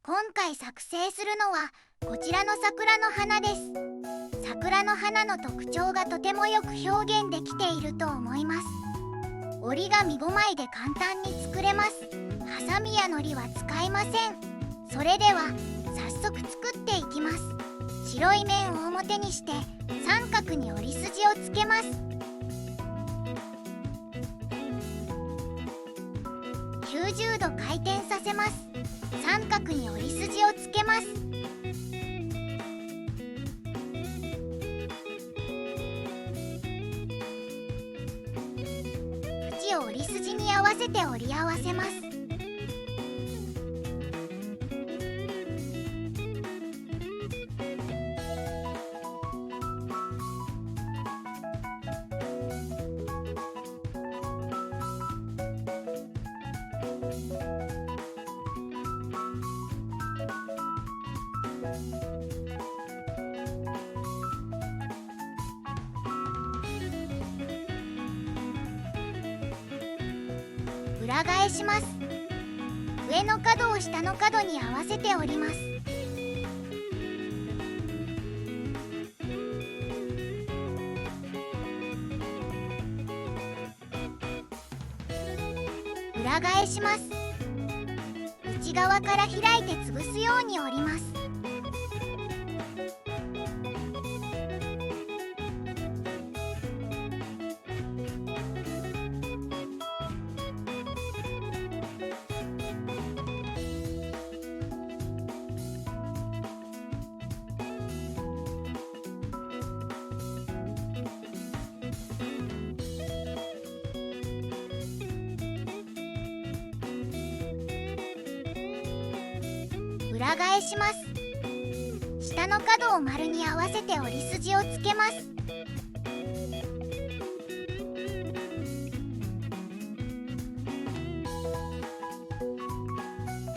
今回作成するのはこちらの桜の花です。桜の花の特徴がとてもよく表現できていると思います。折り紙5枚で簡単に作れます。ハサミやのりは使いません。それでは早速作っていきます。白い面を表にして三角に折り筋をつけます。90度回転させます。三角に折り筋をつけます。縁を折り筋に合わせて折り合わせます。裏返します。上の角を下の角に合わせて折ります。裏返します。内側から開いて潰すように折ります。裏返します。下の角を丸に合わせて折り筋をつけます。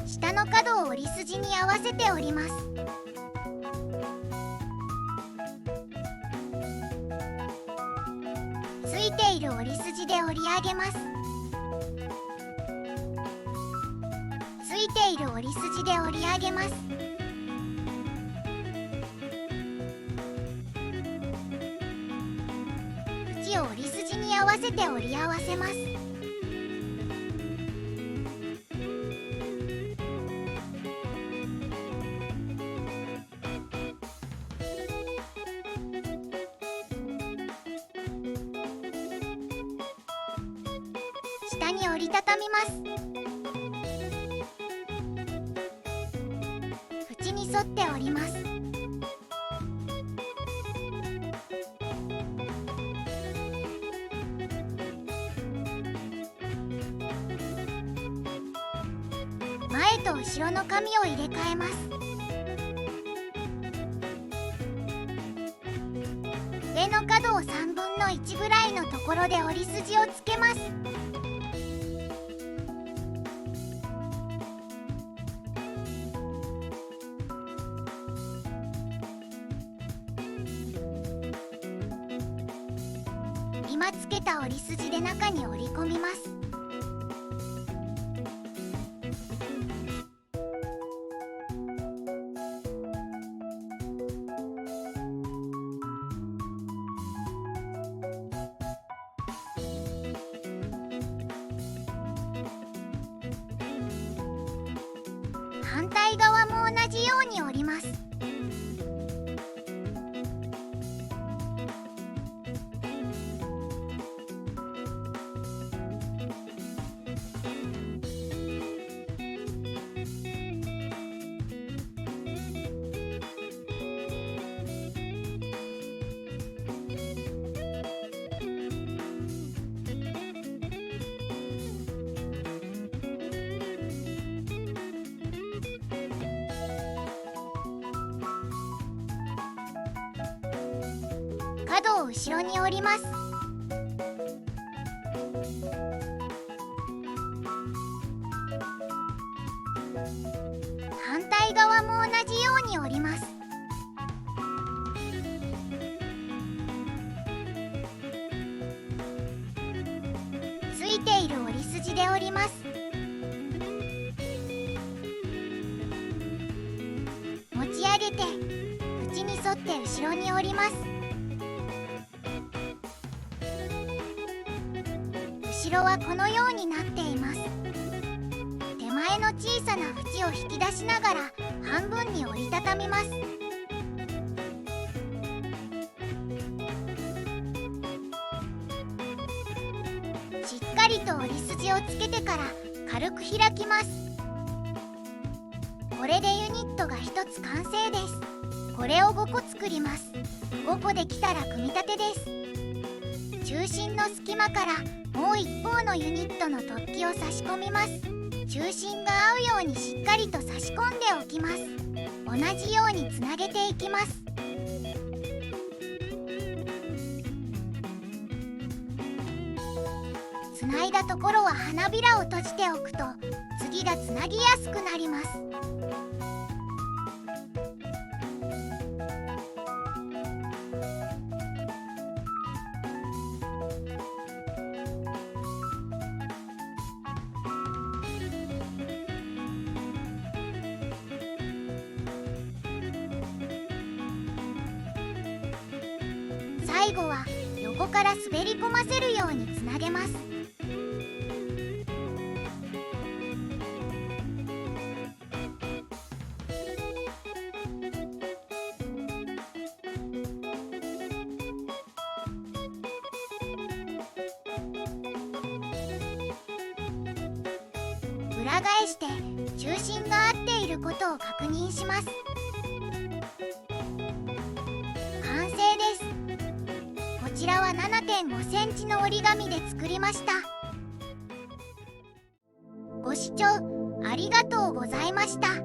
下の角を折り筋に合わせて折ります。ついている折り筋で折り上げます。ついている折り筋で折り上げます。縁を折り筋に合わせて折り合わせます。下に折りたたみます。縁に沿って折ります。前と後ろの紙を入れ替えます。上の角を3分の1ぐらいのところで折り筋をつけます。今つけた折り筋で中に折り込みます。反対側も同じように折ります。角を後ろに折ります。反対側も同じように折ります。ついている折り筋で折ります。上げて縁に沿って後ろに折ります。後ろはこのようになっています。手前の小さな縁を引き出しながら半分に折りたたみます。しっかりと折り筋をつけてから軽く開きます。これでユニットが1つ完成です。これを5個作ります。5個できたら組み立てです。中心の隙間からもう一方のユニットの突起を差し込みます。中心が合うようにしっかりと差し込んでおきます。同じようにつなげていきます。つないだところは花びらを閉じておくと次がつなぎやすくなります。最後は横から滑り込ませるようにつなげます。裏返して中心が合っていることを確認します。完成です。こちらは 7.5 センチの折り紙で作りました。ご視聴ありがとうございました。